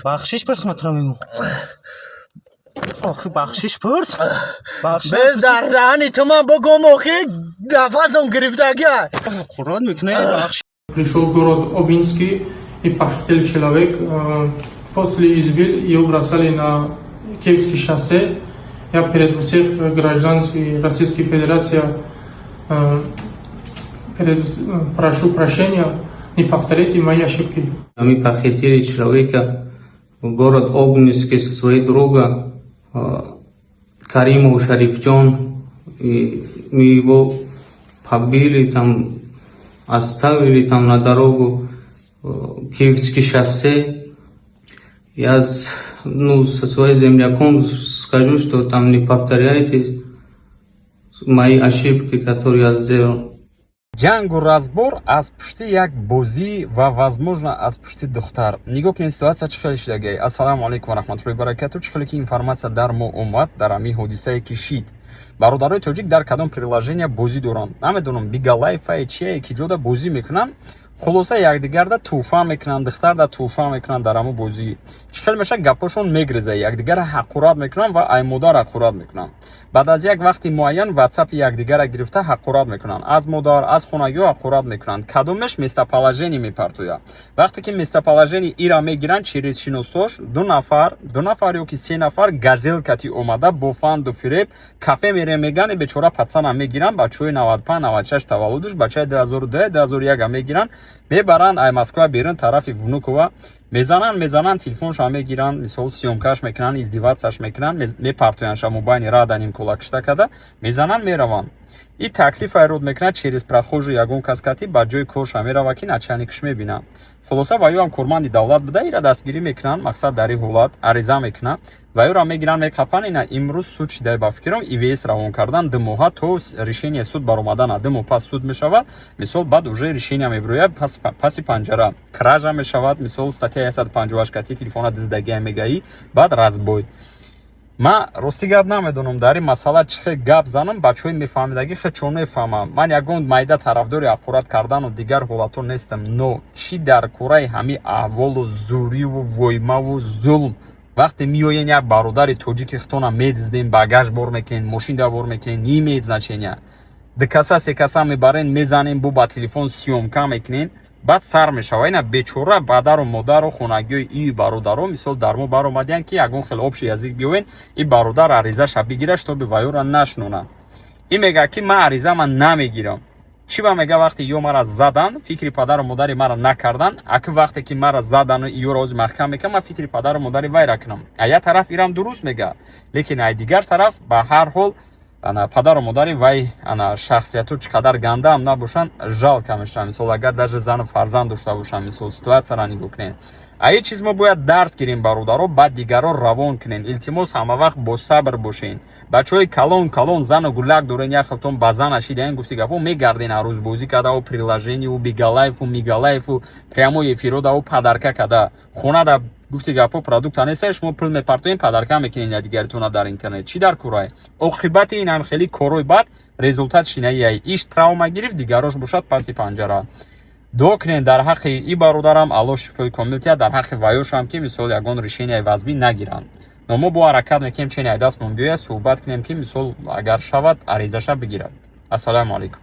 بخشش پرس مطرمیم آخه بخشش پرس بز در رانی تو من بگم آخه نفسم گرفتگیه خوراد میکنه بخش. Пришел в город Обинский и похитили человек. После избил ее бросали на Киевский шоссе. Я перед всех граждан Российской Федерации прошу прощения, не повторяйте мои ошибки. Мы похитили человека в город Обнинский со своей друга Каримов Шарифджон. И мы его побили, там оставили там на дорогу Киевский шоссе. Я со своим земляком скажу, что там не повторяйте мои ошибки, которые я сделал. ҷангу разбор аз пушти як бозӣ ва возможно аз пушти духтар. Нигоҳ кунед ситуатсия чӣ хел шудагай. Ассалому алайкум ва раҳматуллоҳи ва баракатуҳ. Чӣ хеле ки информатсия дар мо омад дар ҳамин ҳодисае ки шид. Бародарои тоҷик дар кадом приложения бозӣ доранд? Намедонам бигалайфае чие ки ҷода бозӣ мекунанд. Хулоса якдигарда туҳфа мекунанд, духтарда туҳфа мекунанд дар ҳамон бозӣ. Чӣ хел меша гапошон мегреза, якдигара ҳақурат мекунанд ва ай модар ҳақурат мекунанд. Баъд аз як вақти муайян ватсапи якдигара гирифта ҳақурат мекунанд. Аз модар, аз хонагиҳо ҳақурат мекунанд. Кадомеш местоположение мепартояд. Вақте ки местоположение ира мегиранд через шиносдош ду нафар ёки се нафар газелкати омада бо фанду фиреб кафе мерем мегани бечора пацана мегиранд, бачаҳои 95-96 таваллудуш, бачаи 2002-2001 мегиранд, мебаранд ай Москва берун тарафи Внукова. Мезананд телефонша мегиранд, мисол сёмкаш мекунанд, издиватсаш мекунанд, мепартоянша мобайни раданим колакшта када, мезананд мераванд. И такси файрод мекунад через прохожу ягон кас кати ба ҷои корша мерава ки начальникаш мебинад. Хулоса ва ё ҳам корманди давлат буда ира дастгирӣ мекунанд, мақсад дар ин ҳолат ариза мекунад ва ёро мегиранд меқапанд ина имрӯз суд шидай ба фикрам ивс равон кардан 2 моҳа то решение суд баромадана 2 моҳ пас суд мешавад, мисол баъд уже решение мебирояд паси панҷара кража мешавад, мисол статья 158 кати телефона диздагия мегаӣ баъд разбой. Ман рости гап намедонам дар ин масъала чӣ хел гап занам, бачаҳои мефаҳмидагӣ хел чор мефаҳмам. Ман ягон майда тарафдори ҳақурат кардану дигар ҳолатҳо нестам, но чӣ дар кораи ҳамин аҳволу зӯриву воймаву зулм вақте меоен як бародари тоҷики хитона медиздем, багаж бор мекунем, мошина бор мекунем, не имеет значения. Ду каса се каса мебарен, мезанем, бо ба телефон съёмка мекунем, баъд сар мешава. Ина бечора бадару модару хонагиҳои ии бародаро мисол дар мо баромадиянд ки ягон хел обши язик биёен, и бародар аризаша бигира штоби вайёра нашнона. Ин мега ки ман аризама намегирам. Чӣ ба мега вақте ё мара задан, фикри падару модари мара накардан, аки вақте ки мара задану ёро ози маҳкам мекунам, ман фикри падару модари вайра кунам. А як тараф ирам дуруст мега, лекин ай дигар тараф ба ҳар ҳол падару модари вай шахсияту чӣ қадар ганда ҳам набошанд, жалка мешавад. Мисол агар даже зану фарзанд дошта бошанд, мисол ситуатсияро нигоҳ кунед. Ай чиз мо бояд дарс гирем бародаро, баъд дигаро равон кунен. Илтимос ҳама вақт бо сабр бошен. Бачаҳои калон зану гулак дорен, як хелтон ба зана шидаен гуфти гапо мегарден, ҳаррӯз бозӣ када у приложение у бигалайфу мигалайфу прямо эфирода у падарка када хонада гуфти гапо продукта неста, шумо пул мепартоен падарка мекунен я дигаритона дар интернет. Чӣ дар курае? Оқибати ин ҳам хеле корои бад результат шинаияй. Иш травма гирифт, дигарош бошад паси панҷара. Дуо кунен дар ҳаққи и бародарам Аллоҳ шифои комил киҳад, дар ҳаққи ваёшам ки мисол ягон решение вазбӣ нагиранд. Но мо бо ҳаракат мекунем чени ай дастмон биёяд суҳбат кунем ки мисол агар шавад аризаша бигирад. Ассалому алайкум.